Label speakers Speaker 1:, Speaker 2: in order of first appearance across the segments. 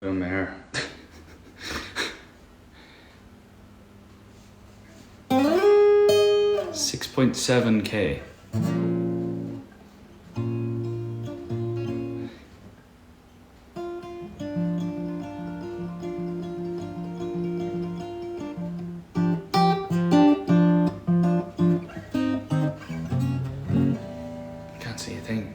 Speaker 1: Boom there. 6.7k. Can't see a thing.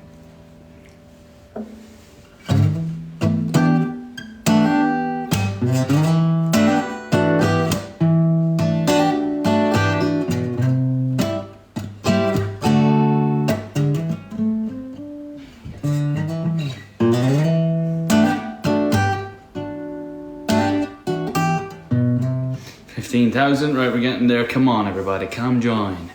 Speaker 1: $15,000, right, we're getting there. Come on everybody, come join.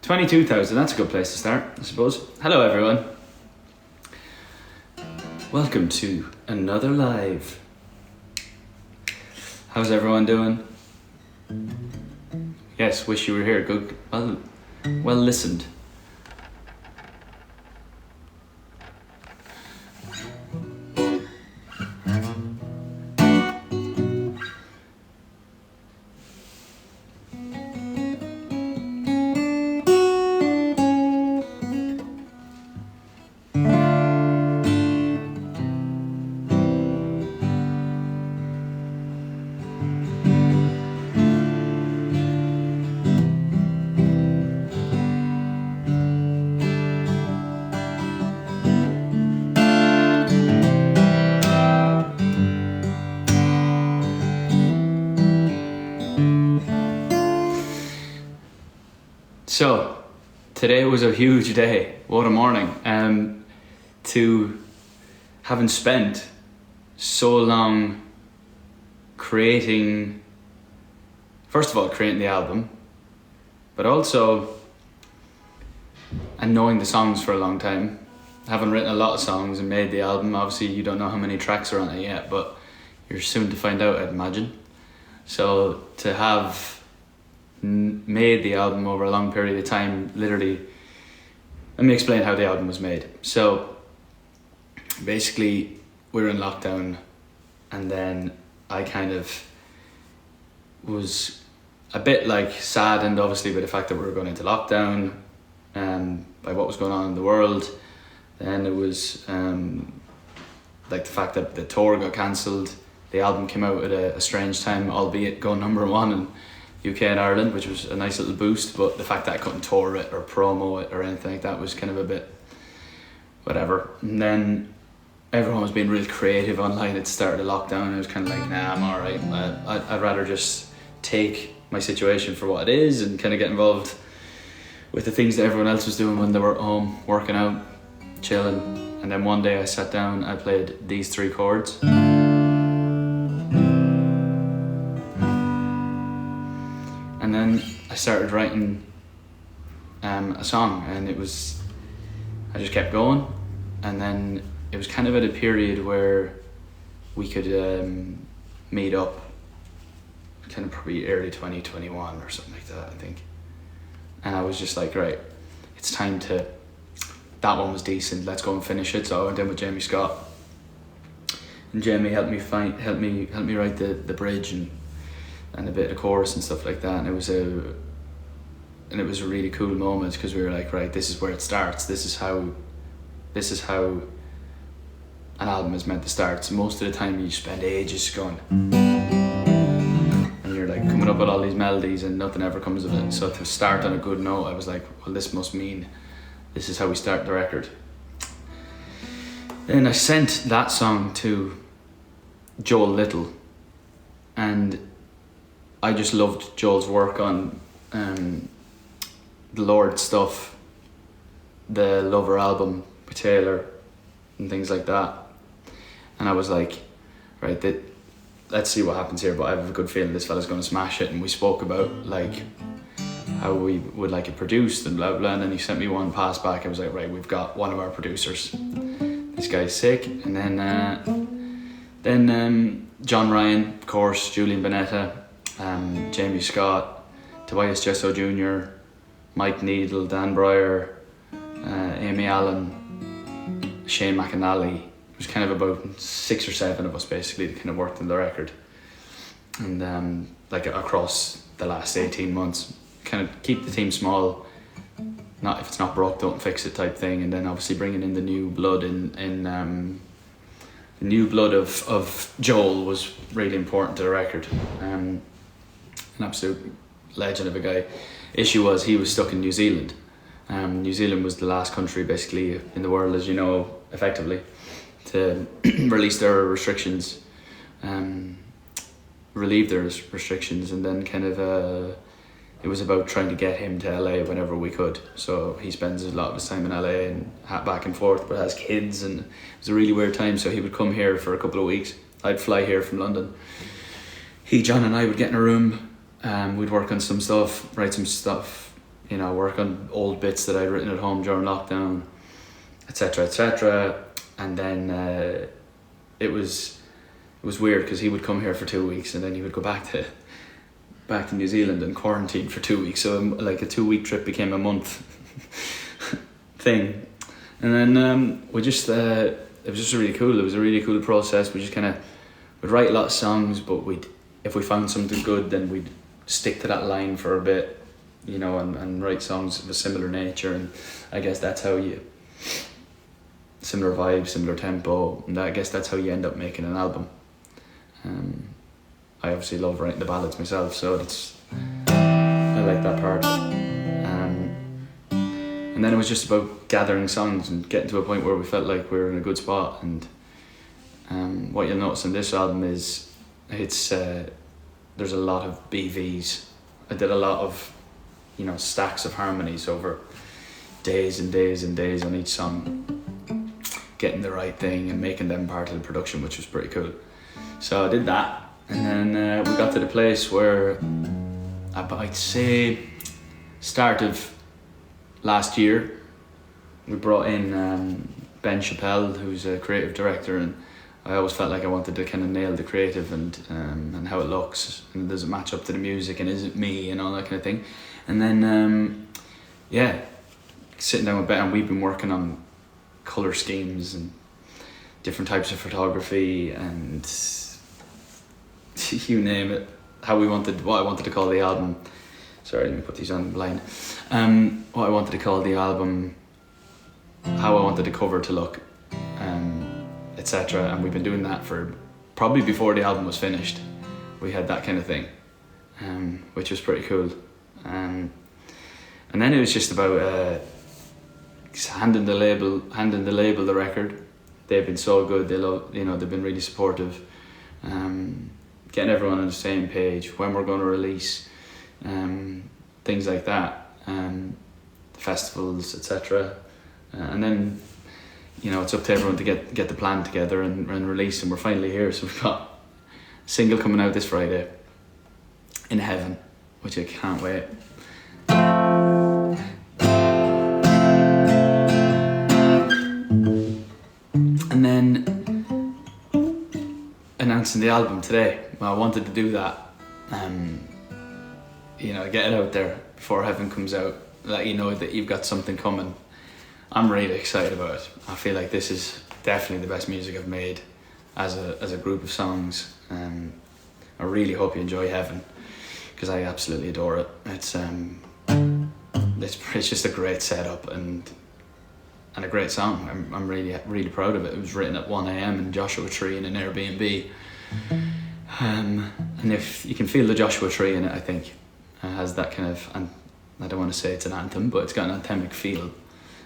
Speaker 1: $22,000, that's a good place to start, I suppose. Hello everyone. Welcome to another live. How's everyone doing? Yes, wish you were here. Good, well listened. So, today was a huge day. What a morning. To having spent so long creating, first of all, creating the album, but also, and knowing the songs for a long time. Having written a lot of songs and made the album. Obviously, you don't know how many tracks are on it yet, but you're soon to find out, I'd imagine. So, to have made the album over a long period of time, literally, let me explain how the album was made. So basically we were in lockdown, and then I kind of was a bit like saddened obviously by the fact that we were going into lockdown, by what was going on in the world. Then it was like the fact that the tour got cancelled. The album came out at a strange time, albeit going #1 in UK and Ireland, which was a nice little boost, but the fact that I couldn't tour it or promo it or anything like that was kind of a bit whatever. And then everyone was being real creative online at the start of the lockdown, and I was kind of like, nah, I'm alright. I'd rather just take my situation for what it is and kind of get involved with the things that everyone else was doing when they were at home, working out, chilling. And then one day I sat down, I played these 3 chords. And then I started writing a song, and I just kept going. And then it was kind of at a period where we could meet up, kind of probably early 2021 or something like that, I think. And I was just like, right, it's time to, that one was decent, let's go and finish it. So I went in with Jamie Scott, and Jamie helped me write the bridge and a bit of chorus and stuff like that, and it was a really cool moment, because we were like, right, this is where it starts. This is how an album is meant to start. So most of the time you spend ages going, and you're like coming up with all these melodies and nothing ever comes of it. So to start on a good note, I was like, well, this must mean this is how we start the record. Then I sent that song to Joel Little, and I just loved Joel's work on the Lord stuff, the Lover album with Taylor and things like that. And I was like, right, let's see what happens here, but I have a good feeling this fella's going to smash it. And we spoke about like how we would like it produced and blah blah, and then he sent me one pass back. I was like, right, we've got one of our producers, this guy's sick. And then John Ryan, of course, Julian Bonetta, Jamie Scott, Tobias Jesso Jr., Mike Needle, Dan Breyer, Amy Allen, Shane McAnally. It was kind of about 6 or 7 of us basically that kind of worked on the record, and like across the last 18 months, kind of keep the team small. Not if it's not broke, don't fix it type thing. And then obviously bringing in the new blood the new blood of Joel was really important to the record. An absolute legend of a guy. Issue was he was stuck in New Zealand. New Zealand was the last country basically in the world, as you know, effectively, to release their restrictions, relieve their restrictions, and then kind of it was about trying to get him to LA whenever we could. So he spends a lot of his time in LA and back and forth, but has kids, and it was a really weird time. So he would come here for a couple of weeks. I'd fly here from London. John and I would get in a room. We'd work on some stuff, write some stuff, you know, work on old bits that I'd written at home during lockdown, etc., etc. And then it was weird because he would come here for 2 weeks and then he would go back to New Zealand and quarantine for 2 weeks. So like a 2-week trip became a month thing. And then we just it was just really cool. It was a really cool process. We just kind of would write a lot of songs, but if we found something good, then we'd stick to that line for a bit, you know, and write songs of a similar nature. And I guess that's how similar vibe, similar tempo, and I guess that's how you end up making an album. I obviously love writing the ballads myself, so I like that part. And then it was just about gathering songs and getting to a point where we felt like we were in a good spot. And what you'll notice on this album is there's a lot of BVs. I did a lot of, you know, stacks of harmonies over days and days and days on each song, getting the right thing and making them part of the production, which was pretty cool. So I did that, and then we got to the place where I'd say start of last year we brought in Ben Chappelle, who's a creative director, and I always felt like I wanted to kind of nail the creative and how it looks, and does it match up to the music, and is it me, and all that kind of thing. And then sitting down with Ben, and we've been working on colour schemes and different types of photography and you name it, what I wanted to call the album. Sorry, let me put these on blind. What I wanted to call the album, how I wanted the cover to look, etc. And we've been doing that for probably before the album was finished. We had that kind of thing, which was pretty cool. And then it was just about handing the label the record. They've been so good. They love, you know, they've been really supportive. Getting everyone on the same page when we're going to release, things like that, festivals, etc. And then, you know, it's up to everyone to get the plan together and release, and we're finally here. So we've got a single coming out this Friday, In Heaven, which I can't wait. And then announcing the album today. Well, I wanted to do that, you know, get it out there before Heaven comes out, let you know that you've got something coming. I'm really excited about it. I feel like this is definitely the best music I've made as a group of songs. I really hope you enjoy Heaven, because I absolutely adore it. It's just a great setup and a great song. I'm really proud of it. It was written at 1 a.m. in Joshua Tree in an Airbnb. And if you can feel the Joshua Tree in it, I think it has that kind of, and I don't want to say it's an anthem, but it's got an anthemic feel.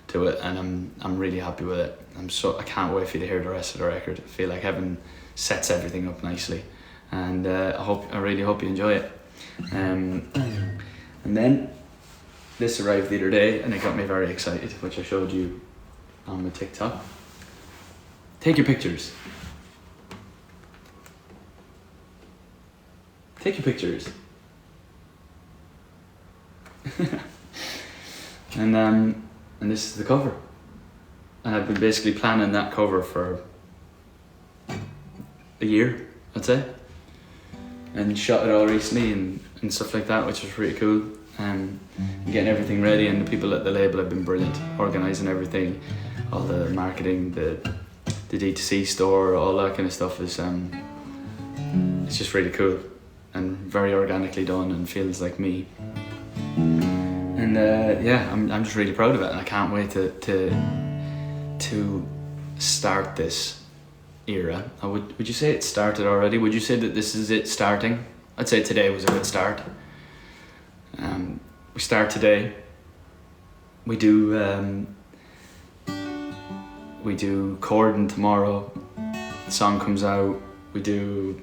Speaker 1: to it, and I'm really happy with it. I can't wait for you to hear the rest of the record. I feel like Heaven sets everything up nicely, and I really hope you enjoy it. And then this arrived the other day, and it got me very excited, which I showed you on my TikTok. Take your pictures. Take your pictures. And this is the cover. And I've been basically planning that cover for a year, I'd say. And shot it all recently and stuff like that, which was pretty cool. Getting everything ready, and the people at the label have been brilliant, organising everything, all the marketing, the D2C store, all that kind of stuff is it's just really cool and very organically done and feels like me. And I'm just really proud of it, and I can't wait to start this era. Would you say it started already? Would you say that this is it starting? I'd say today was a good start. We start today. We do Corden tomorrow. The song comes out. We do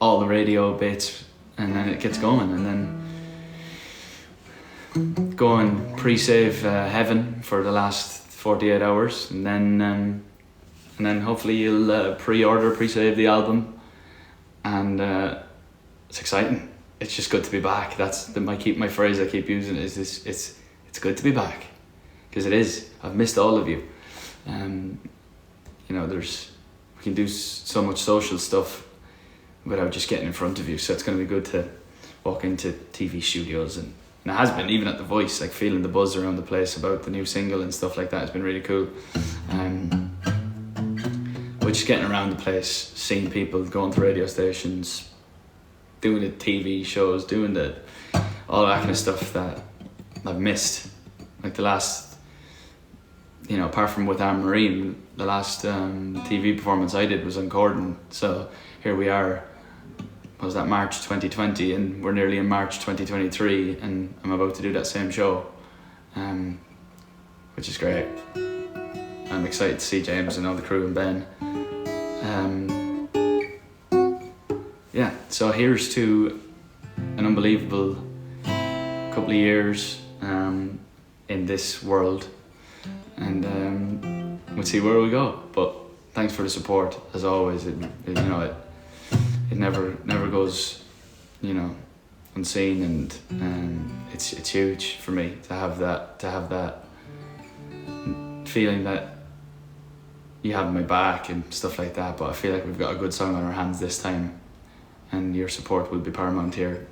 Speaker 1: all the radio bits, and then it gets going, and then go and pre-save Heaven for the last 48 hours, and then hopefully you'll pre-save the album, and it's exciting. It's just good to be back. That's my phrase I keep using is this. It's good to be back, because it is. I've missed all of you. We can do so much social stuff without just getting in front of you. So it's going to be good to walk into TV studios, and it has been, even at The Voice, like feeling the buzz around the place about the new single and stuff like that has been really cool. But just getting around the place, seeing people, going to radio stations, doing the TV shows, doing all that kind of stuff that I've missed. Like the last, apart from with Anne Marie, the last TV performance I did was on Corden. So here we are, was that March 2020, and we're nearly in March 2023, and I'm about to do that same show, which is great. I'm excited to see James and all the crew and Ben. So here's to an unbelievable couple of years in this world, and we'll see where we go. But thanks for the support as always. It never goes unseen, and it's huge for me to have that feeling that you have my back and stuff like that. But I feel like we've got a good song on our hands this time, and your support will be paramount here.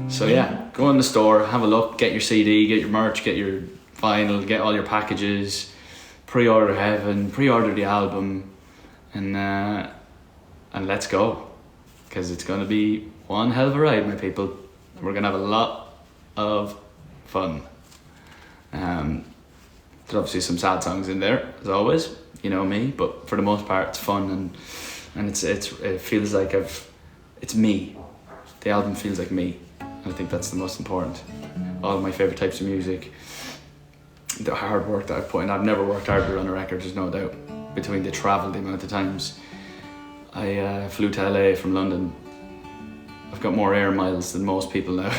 Speaker 1: So yeah, go in the store, have a look, get your CD, get your merch, get your vinyl, get all your packages, pre-order Heaven, pre-order the album, and let's go, because it's going to be one hell of a ride, my people. We're going to have a lot of fun. There's obviously some sad songs in there, as always, you know me, but for the most part it's fun, and it feels like it's me. The album feels like me, and I think that's the most important. All of my favourite types of music, the hard work that I've put in. I've never worked harder on a record, there's no doubt. Between the travel, the amount of times I flew to LA from London, I've got more air miles than most people now.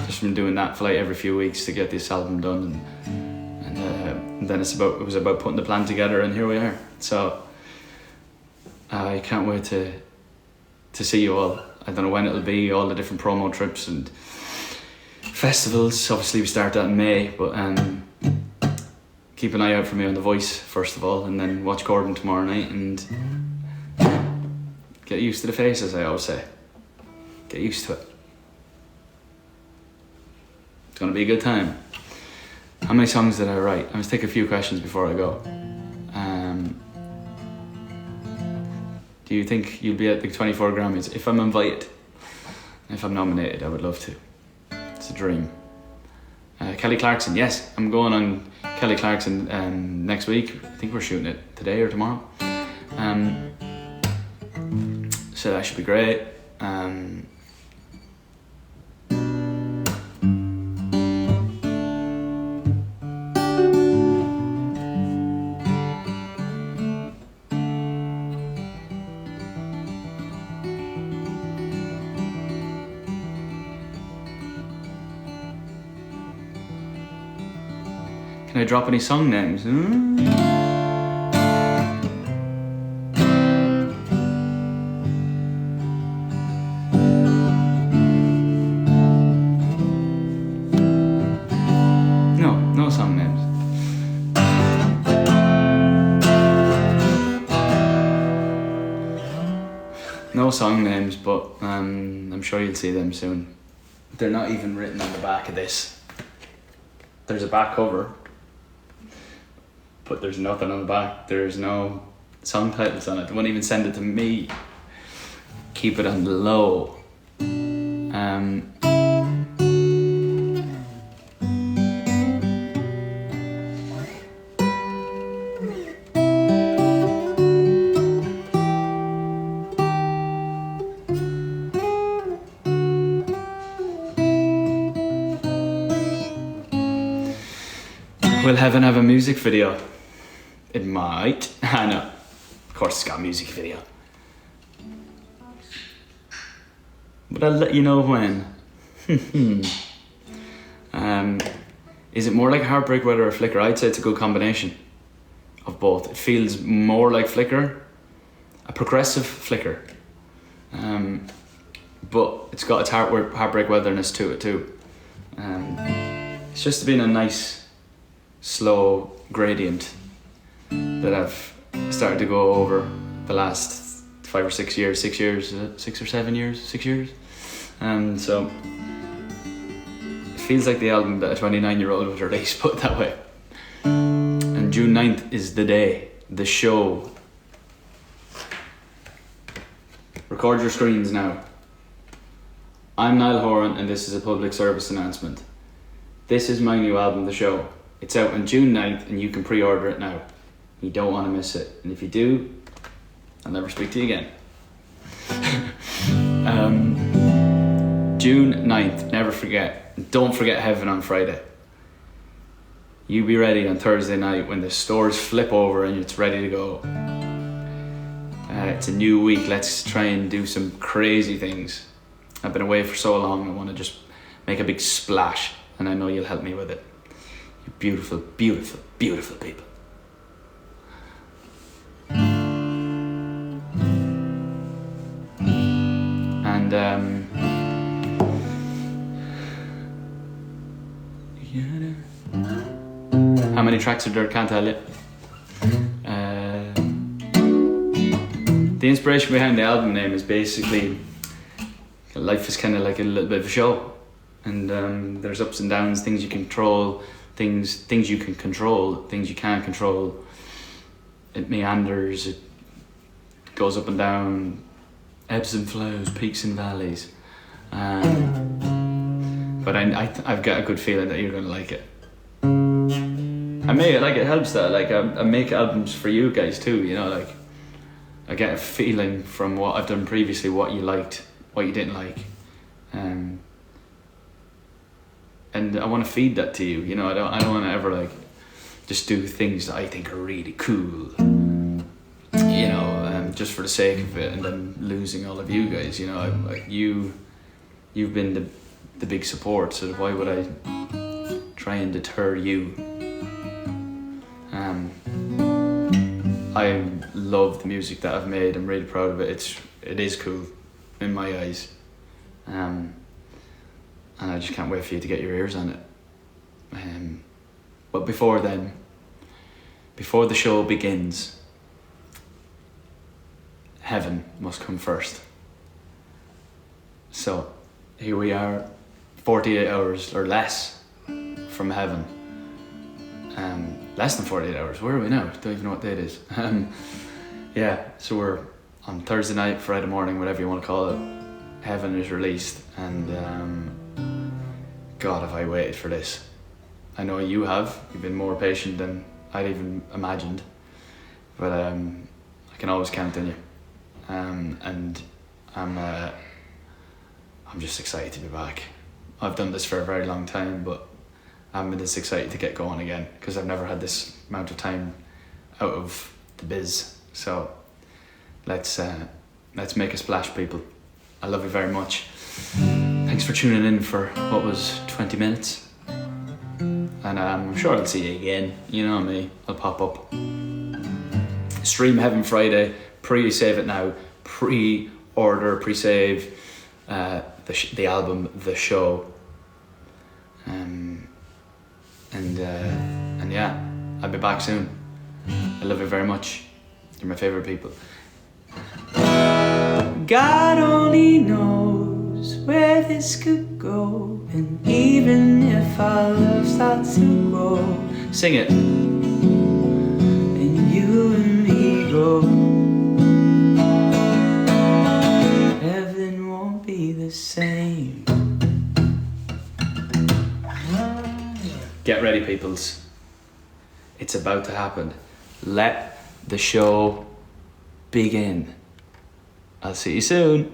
Speaker 1: Just from doing that flight every few weeks to get this album done, and then it was about putting the plan together, and here we are. So I can't wait to see you all. I don't know when it'll be, all the different promo trips and festivals. Obviously we start that in May, but keep an eye out for me on The Voice first of all, and then watch Corden tomorrow night, and get used to the faces, I always say. Get used to it. It's going to be a good time. How many songs did I write? I must take a few questions before I go. Do you think you'll be at the 24 Grammys? If I'm invited, if I'm nominated, I would love to. It's a dream. Kelly Clarkson, yes, I'm going on Kelly Clarkson next week. I think we're shooting it today or tomorrow. So that should be great. Can I drop any song names? No song names. No song names, but I'm sure you'll see them soon. They're not even written on the back of this. There's a back cover, but there's nothing on the back. There's no song titles on it. They won't even send it to me. Keep it on the low. Will Heaven have a music video? It might. I know. Of course it's got a music video. But I'll let you know when. Is it more like Heartbreak Weather or Flicker? I'd say it's a good combination of both. It feels more like Flicker, a progressive Flicker. But it's got its Heartbreak Weatherness to it too. It's just been a nice slow gradient that I've started to go over the last 5 or 6 years, 6 years, 6 or 7 years, 6 years. So it feels like the album that a 29-year-old would release, put it that way. And June 9th is the day, the show. Record your screens now. I'm Niall Horan and this is a public service announcement. This is my new album, The Show. It's out on June 9th and you can pre-order it now. You don't want to miss it. And if you do, I'll never speak to you again. June 9th, never forget. Don't forget Heaven on Friday. You be ready on Thursday night when the stores flip over and it's ready to go. It's a new week. Let's try and do some crazy things. I've been away for so long. I want to just make a big splash and I know you'll help me with it. You beautiful, beautiful, beautiful people. And how many tracks are there? Can't tell you. The inspiration behind the album name is basically life is kind of like a little bit of a show, and there's ups and downs, things you control, things you can control, things you can't control. It meanders, it goes up and down, ebbs and flows, peaks and valleys. But I've got a good feeling that you're gonna like it. It helps that I make albums for you guys too, you know, like I get a feeling from what I've done previously, what you liked, what you didn't like. And I want to feed that to you, you know. I don't want to ever just do things that I think are really cool, you know, just for the sake of it, and then losing all of you guys, you know. You've been the big support, so why would I try and deter you? I love the music that I've made. I'm really proud of it. It is cool in my eyes. And I just can't wait for you to get your ears on it. But before then, before the show begins, Heaven must come first. So here we are, 48 hours or less from Heaven. Less than 48 hours. Where are we now? Don't even know what day it is. Yeah, so we're on Thursday night, Friday morning, whatever you want to call it. Heaven is released, and God, have I waited for this. I know you have. You've been more patient than I'd even imagined, but I can always count on you. And I'm just excited to be back. I've done this for a very long time, but I'm this excited to get going again because I've never had this amount of time out of the biz. So let's make a splash, people. I love you very much. Thanks for tuning in for what was 20 minutes. And I'm sure I'll see you again. You know me, I'll pop up. Stream Heaven Friday, pre-save it now, pre-order, pre-save the album, The Show. And yeah, I'll be back soon. I love you very much. You're my favourite people. God only knows where this could go, and even if our love starts to grow, sing it. And you and me go, heaven won't be the same. Get ready, peoples. It's about to happen. Let the show begin. I'll see you soon.